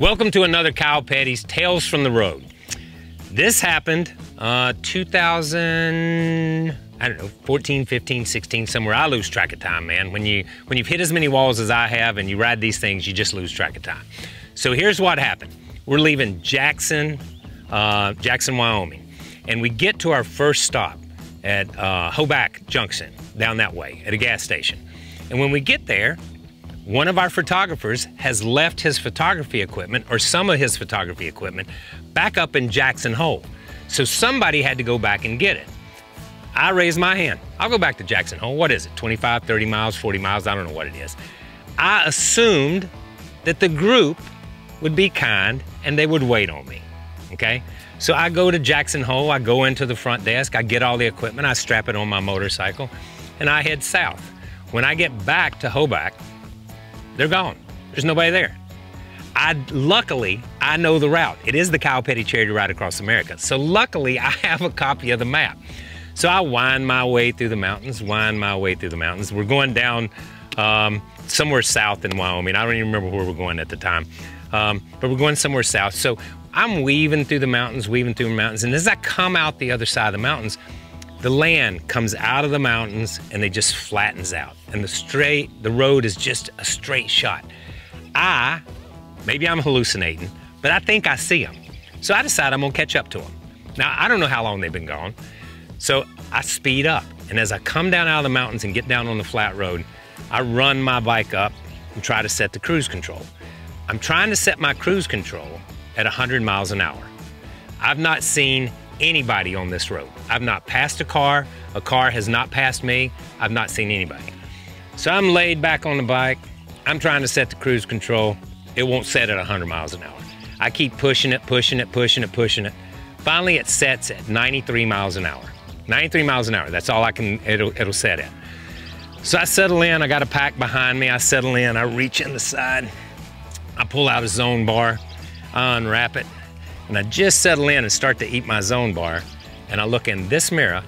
Welcome to another Kyle Petty's Tales from the Road. This happened 2000, I don't know, 14, 15, 16, somewhere. I lose track of time, man. When you've hit as many walls as I have and you ride these things, you just lose track of time. So here's what happened. We're leaving Jackson, Wyoming, and we get to our first stop at Hoback Junction, down that way, at a gas station. And when we get there, one of our photographers has left his photography equipment, or some of his photography equipment, back up in Jackson Hole. So somebody had to go back and get it. I raised my hand. I'll go back to Jackson Hole. What is it, 25, 30 miles, 40 miles? I don't know what it is. I assumed that the group would be kind and they would wait on me, okay? So I go to Jackson Hole, I go into the front desk, I get all the equipment, I strap it on my motorcycle, and I head south. When I get back to Hoback, they're gone. There's nobody there. Luckily, I know the route. It is the Kyle Petty Charity Ride Across America. So luckily, I have a copy of the map. So I wind my way through the mountains, We're going down somewhere south in Wyoming. I don't even remember where we're going at the time. But we're going somewhere south. So I'm weaving through the mountains, and as I come out the other side of the mountains, the land comes out of the mountains and it just flattens out. And the road is just a straight shot. Maybe I'm hallucinating, but I think I see them. So I decide I'm gonna catch up to them. Now, I don't know how long they've been gone. So I speed up. And as I come down out of the mountains and get down on the flat road, I run my bike up and try to set the cruise control. I'm trying to set my cruise control at 100 miles an hour. I've not seen anybody on this road. I've not passed a car has not passed me, I've not seen anybody. So I'm laid back on the bike, I'm trying to set the cruise control, it won't set at 100 miles an hour. I keep pushing it. Finally it sets at 93 miles an hour. 93 miles an hour, that's all it'll set at. So I settle in, I got a pack behind me, I settle in, I reach in the side, I pull out a zone bar, I unwrap it, and I just settle in and start to eat my zone bar, and I look in this mirror,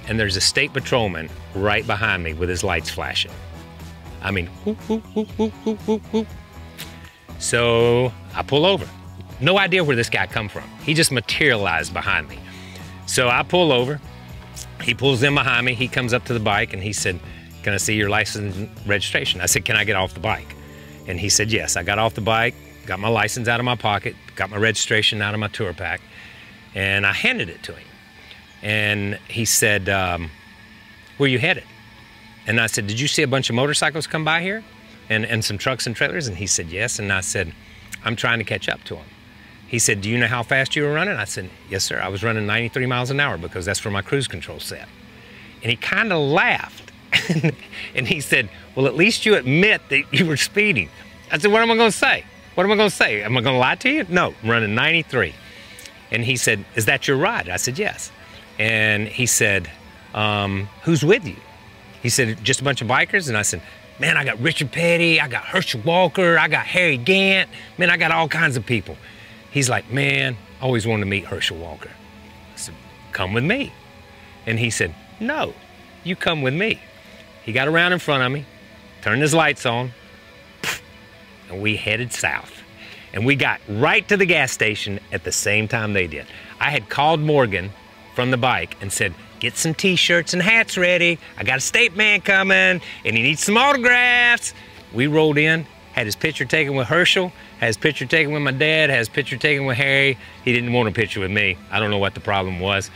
and there's a state patrolman right behind me with his lights flashing. I mean, whoop, whoop, whoop, whoop, whoop, whoop, whoop. So I pull over. No idea where this guy come from. He just materialized behind me. So I pull over, he pulls in behind me, he comes up to the bike, and he said, "Can I see your license and registration?" I said, "Can I get off the bike?" And he said, yes. I got off the bike, got my license out of my pocket, got my registration out of my tour pack, and I handed it to him. And he said, "Where you headed?" And I said, "Did you see a bunch of motorcycles come by here? And some trucks and trailers?" And he said, yes. And I said, "I'm trying to catch up to them." He said, "Do you know how fast you were running?" I said, "Yes, sir. I was running 93 miles an hour because that's where my cruise control set." And he kind of laughed. And he said, "Well, at least you admit that you were speeding." I said, "What am I going to say? What am I going to say? Am I going to lie to you?" "No, I'm running 93. And he said, "Is that your ride?" I said, "Yes." And he said, "Who's with you?" He said, "Just a bunch of bikers." And I said, "Man, I got Richard Petty, I got Herschel Walker, I got Harry Gant, man, I got all kinds of people." He's like, "Man, I always wanted to meet Herschel Walker." I said, "Come with me." And he said, "No, you come with me." He got around in front of me, turned his lights on, and we headed south. And we got right to the gas station at the same time they did. I had called Morgan from the bike and said, "Get some t-shirts and hats ready. I got a state man coming and he needs some autographs." We rolled in, had his picture taken with Herschel, had his picture taken with my dad, had his picture taken with Harry. He didn't want a picture with me. I don't know what the problem was.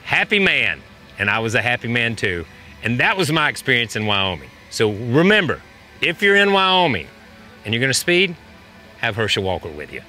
Happy man, and I was a happy man too. And that was my experience in Wyoming. So remember, if you're in Wyoming and you're gonna speed, have Herschel Walker with you.